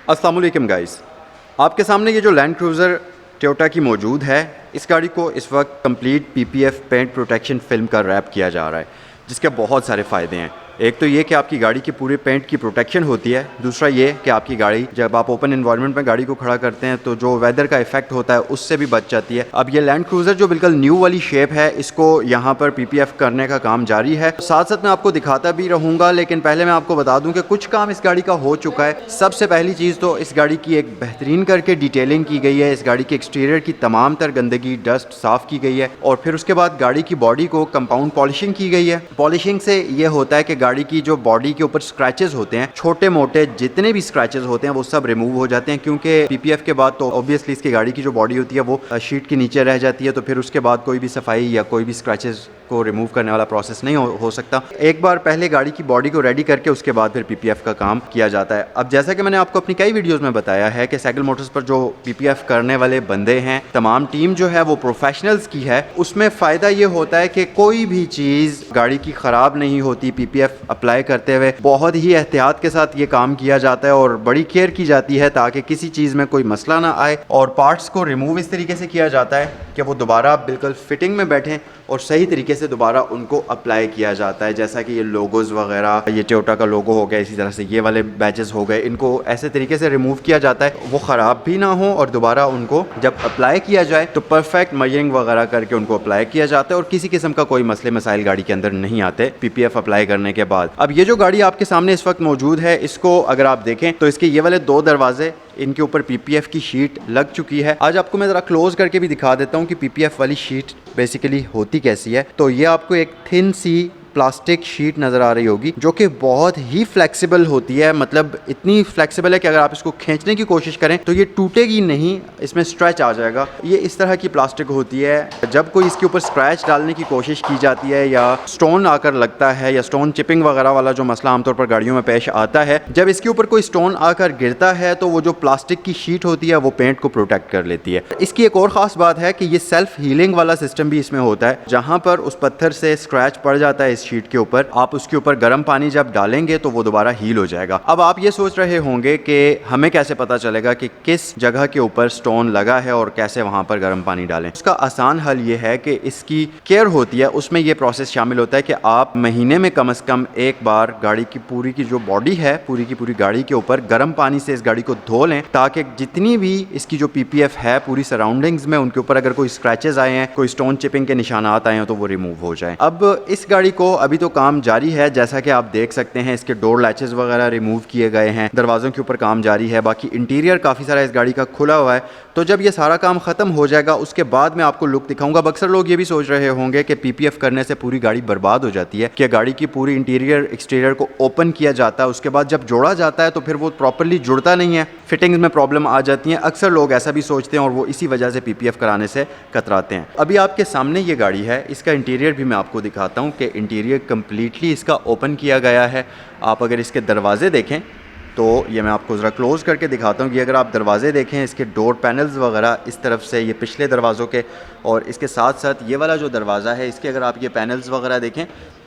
अस्सलाम वालेकुम गाइस, आपके सामने ये जो लैंड क्रूज़र टोयोटा की मौजूद है, इस गाड़ी को इस वक्त complete PPF paint protection film का रैप किया जा रहा है, जिसके बहुत सारे फ़ायदे हैं। एक तो ये कि आपकी गाड़ी की पूरे पेंट की प्रोटेक्शन होती है। दूसरा ये कि आपकी गाड़ी जब आप ओपन एनवायरनमेंट में गाड़ी को खड़ा करते हैं तो जो वेदर का इफेक्ट होता है उससे भी बच जाती है। अब ये लैंड क्रूज़र जो बिल्कुल न्यू वाली शेप है, इसको यहाँ पर पीपीएफ करने का काम जारी है। साथ साथ मैं आपको दिखाता भी रहूँगा, लेकिन पहले मैं आपको बता दूँ कि कुछ काम इस गाड़ी का हो चुका है। सबसे पहली चीज़ तो इस गाड़ी की एक बेहतरीन करके डिटेलिंग की गई है। इस गाड़ी के एक्सटीरियर की तमाम तर गंदगी, डस्ट साफ़ की गई है और फिर उसके बाद गाड़ी की बॉडी को कंपाउंड पॉलिशिंग की गई है। पॉलिशिंग से ये होता है कि गाड़ी की जो बॉडी के ऊपर स्क्रैचेस होते हैं, छोटे मोटे जितने भी स्क्रैचेस होते हैं वो सब रिमूव हो जाते हैं, क्योंकि पीपीएफ के बाद तो ऑब्वियसली इसकी गाड़ी की जो बॉडी होती है वो शीट के नीचे रह जाती है, तो फिर उसके बाद कोई भी सफाई या कोई भी स्क्रैचेस को रिमूव करने वाला प्रोसेस नहीं हो सकता। एक बार पहले गाड़ी की बॉडी को रेडी करके उसके बाद फिर पीपीएफ का काम किया जाता है। अब जैसा कि मैंने आपको अपनी कई वीडियोस में बताया है कि साइकिल मोटर्स पर जो पीपीएफ करने वाले बंदे हैं, तमाम टीम जो है वो प्रोफेशनल्स की है। उसमें फ़ायदा ये होता है कि कोई भी चीज़ गाड़ी की ख़राब नहीं होती। पीपीएफ अप्लाई करते हुए बहुत ही एहतियात के साथ ये काम किया जाता है और बड़ी केयर की जाती है ताकि किसी चीज़ में कोई मसला ना आए, और पार्ट्स को रिमूव इस तरीके से किया जाता है कि वो दोबारा बिल्कुल फिटिंग में बैठें और सही तरीके से दोबारा उनको अप्लाई किया जाता है। जैसा कि ये लोगोज़ वगैरह, ये टोयोटा का लोगो हो गया, इसी तरह से ये वाले बैचेस हो गए, इनको ऐसे तरीके से रिमूव किया जाता है वो ख़राब भी ना हो, और दोबारा उनको जब अप्लाई किया जाए तो परफेक्ट मयरिंग वगैरह करके उनको अप्लाई किया जाता है और किसी किस्म का कोई मसले मसाइल गाड़ी के अंदर नहीं आते पीपीएफ अप्लाई करने के बाद। अब ये जो गाड़ी आपके सामने इस वक्त मौजूद है, इसको अगर आप देखें तो इसके ये वाले दो दरवाजे, इनके ऊपर पीपीएफ की शीट लग चुकी है। आज आपको मैं ज़रा क्लोज करके भी दिखा देता हूँ कि पीपीएफ वाली शीट बेसिकली होती कैसी है। तो ये आपको एक थिन सी प्लास्टिक शीट नज़र आ रही होगी जो कि बहुत ही फ्लेक्सिबल होती है। मतलब इतनी फ्लेक्सिबल है कि अगर आप इसको खींचने की कोशिश करें तो ये टूटेगी नहीं, इसमें स्ट्रेच आ जाएगा। ये इस तरह की प्लास्टिक होती है। जब कोई इसके ऊपर स्क्रैच डालने की कोशिश की जाती है या स्टोन आकर लगता है या स्टोन चिपिंग वगैरह वाला जो मसला आमतौर पर गाड़ियों में पेश आता है, जब इसके ऊपर कोई स्टोन आकर गिरता है तो वो जो प्लास्टिक की शीट होती है वो पेंट को प्रोटेक्ट कर लेती है। इसकी एक और ख़ास बात है कि ये सेल्फ हीलिंग वाला सिस्टम भी इसमें होता है। जहाँ पर उस पत्थर से स्क्रैच पड़ जाता है इस शीट के ऊपर, आप उसके ऊपर गर्म पानी जब डालेंगे तो वो दोबारा हील हो जाएगा। अब आप ये सोच रहे होंगे कि हमें कैसे पता चलेगा कि किस जगह के ऊपर स्टोन लगा है और कैसे वहां पर गर्म पानी डालें। उसका आसान हल ये है कि इसकी केयर होती है, उसमें ये प्रोसेस शामिल होता है कि आप महीने में कम से कम एक बार गाड़ी की पूरी की जो बॉडी है, पूरी की पूरी गाड़ी के ऊपर गर्म पानी से इस गाड़ी को धो लें, ताकि जितनी भी इसकी जो पीपीएफ है पूरी सराउंडिंग्स में, उनके ऊपर अगर कोई स्क्रैचेस आए हैं, कोई स्टोन चिपिंग के निशानात आए हैं तो वो रिमूव हो जाए। अब इस गाड़ी को अभी तो काम जारी है, जैसा कि आप देख सकते हैं इसके डोर लैचेस वगैरह रिमूव किए गए हैं, दरवाज़ों के ऊपर काम जारी है। बाकी इंटीरियर काफ़ी सारा इस गाड़ी का खुला हुआ है। तो जब ये सारा काम ख़त्म हो जाएगा उसके बाद मैं आपको लुक दिखाऊंगा। अक्सर लोग ये भी सोच रहे होंगे कि पीपीएफ करने से पूरी गाड़ी बर्बाद हो जाती है, कि गाड़ी की पूरी इंटीरियर एक्सटीरियर को ओपन किया जाता है, उसके बाद जब जोड़ा जाता है तो फिर वो प्रॉपरली जुड़ता नहीं है, फिटिंग्स में प्रॉब्लम आ जाती हैं। अक्सर लोग ऐसा भी सोचते हैं और वो इसी वजह से पीपीएफ कराने से कतराते हैं। अभी आपके सामने ये गाड़ी है, इसका इंटीरियर भी मैं आपको दिखाता हूँ कि इंटीरियर कम्प्लीटली इसका ओपन किया गया है। आप अगर इसके दरवाजे देखें तो ये मैं आपको ज़रा क्लोज करके दिखाता हूँ कि अगर आप दरवाजे देखें, इसके डोर पैनल्स वगैरह इस तरफ से, ये पिछले दरवाज़ों के, और इसके साथ साथ ये वाला जो दरवाज़ा है इसके अगर आप ये पैनल्स वगैरह देखें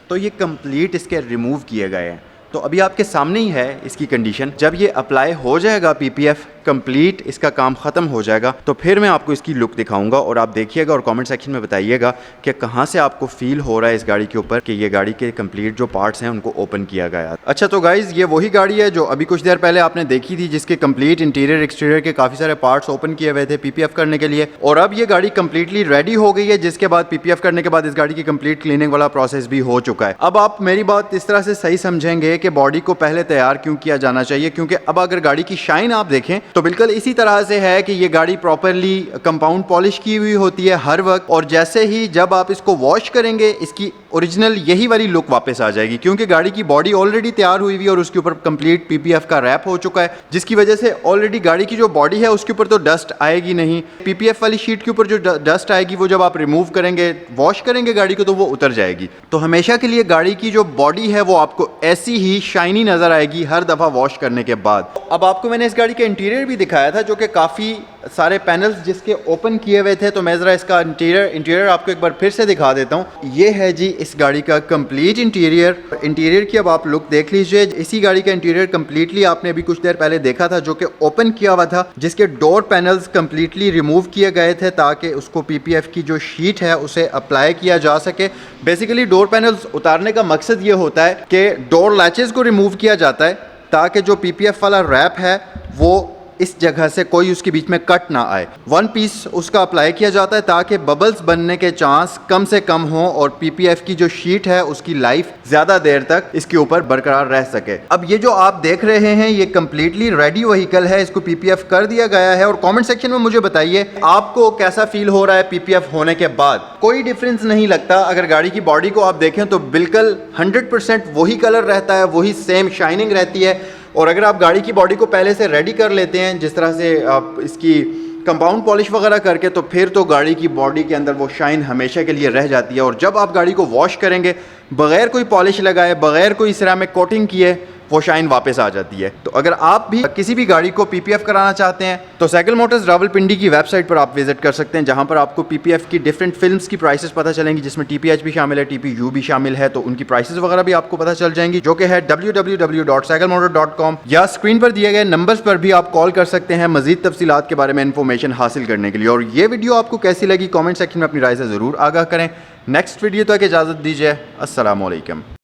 तो ये कंप्लीट इसके रिमूव किए गए हैं। तो अभी आपके सामने ही है इसकी कंडीशन। जब ये अप्लाई हो जाएगा पीपीएफ कंप्लीट, इसका काम ख़त्म हो जाएगा, तो फिर मैं आपको इसकी लुक दिखाऊंगा और आप देखिएगा और कमेंट सेक्शन में बताइएगा कि कहाँ से आपको फील हो रहा है इस गाड़ी के ऊपर कि ये गाड़ी के कंप्लीट जो पार्ट्स हैं उनको ओपन किया गया। अच्छा, तो गाइज़ ये वही गाड़ी है जो अभी कुछ देर पहले आपने देखी थी, जिसके कंप्लीट इंटीरियर एक्सटीरियर के काफ़ी सारे पार्ट्स ओपन किए हुए थे पीपीएफ करने के लिए, और अब ये गाड़ी कंप्लीटली रेडी हो गई है, जिसके बाद पीपीएफ करने के बाद इस गाड़ी की कंप्लीट क्लीनिंग वाला प्रोसेस भी हो चुका है। अब आप मेरी बात इस तरह से सही समझेंगे कि बॉडी को पहले तैयार क्यों किया जाना चाहिए, क्योंकि अब अगर गाड़ी की शाइन आप देखें तो बिल्कुल इसी तरह से है कि ये गाड़ी प्रॉपरली कंपाउंड पॉलिश की हुई होती है हर वक्त, और जैसे ही जब आप इसको वॉश करेंगे इसकी ओरिजिनल यही वाली लुक वापस आ जाएगी, क्योंकि गाड़ी की बॉडी ऑलरेडी तैयार हुई हुई और उसके ऊपर कंप्लीट पीपीएफ का रैप हो चुका है, जिसकी वजह से ऑलरेडी गाड़ी की जो बॉडी है उसके ऊपर तो डस्ट आएगी नहीं। पीपीएफ वाली शीट के ऊपर जो डस्ट आएगी वो जब आप रिमूव करेंगे, वॉश करेंगे गाड़ी को, तो वो उतर जाएगी। तो हमेशा के लिए गाड़ी की जो बॉडी है वो आपको ऐसी ही शाइनी नजर आएगी हर दफा वॉश करने के बाद। अब आपको मैंने इस गाड़ी का इंटीरियर भी दिखाया था जो कि काफ़ी सारे पैनल्स जिसके ओपन किए हुए थे। तो मैं ज़रा इसका इंटीरियर आपको एक बार फिर से दिखा देता हूँ। ये है जी इस गाड़ी का कंप्लीट इंटीरियर की अब आप लुक देख लीजिए। इसी गाड़ी का इंटीरियर कंप्लीटली आपने अभी कुछ देर पहले देखा था, जो कि ओपन किया हुआ था, जिसके डोर पैनल्स कंप्लीटली रिमूव किए गए थे ताकि उसको PPF की जो शीट है उसे अप्लाई किया जा सके। बेसिकली डोर पैनल्स उतारने का मकसद ये होता है कि डोर लैचेस को रिमूव किया जाता है ताकि जो PPF वाला रैप है वो इस जगह से कोई उसके बीच में कट ना आए। वन पीस उसका अप्लाई किया जाता है ताकि बबल्स बनने के चांस कम से कम हो और PPF की जो शीट है उसकी लाइफ ज़्यादा देर तक इसके ऊपर बरकरार रह सके। अब ये जो आप देख रहे हैं ये कम्प्लीटली रेडी व्हीकल है, इसको PPF कर दिया गया है। और कमेंट सेक्शन में मुझे बताइए आपको कैसा फील हो रहा है PPF होने के बाद। कोई डिफरेंस नहीं लगता। अगर गाड़ी की बॉडी को आप देखें तो बिल्कुल 100% वही कलर रहता है, वही सेम शाइनिंग रहती है। और अगर आप गाड़ी की बॉडी को पहले से रेडी कर लेते हैं, जिस तरह से आप इसकी कंपाउंड पॉलिश वगैरह करके, तो फिर तो गाड़ी की बॉडी के अंदर वो शाइन हमेशा के लिए रह जाती है। और जब आप गाड़ी को वॉश करेंगे बगैर कोई पॉलिश लगाए, बगैर कोई सिरेमिक कोटिंग किए, वो शाइन वापस आ जाती है। तो अगर आप भी किसी भी गाड़ी को PPF कराना चाहते हैं तो साइकिल मोटर्स रावलपिंडी की वेबसाइट पर आप विजिट कर सकते हैं, जहां पर आपको PPF की डिफरेंट फिल्म्स की प्राइसेस पता चलेंगी, जिसमें TPH भी शामिल है, TPU भी शामिल है। तो उनकी प्राइसेस वगैरह भी आपको पता चल जाएंगी, जो कि है www.cyclemotor.com, या स्क्रीन पर दिए गए नंबर्स पर भी आप कॉल कर सकते हैं मजीद तफसीलात के बारे में इन्फॉर्मेशन हासिल करने के लिए। और ये वीडियो आपको कैसी लगी कॉमेंट सेक्शन में अपनी राय से ज़रूर आगाह करें। नेक्स्ट वीडियो तक इजाज़त दीजिए। अस्सलाम वालेकुम।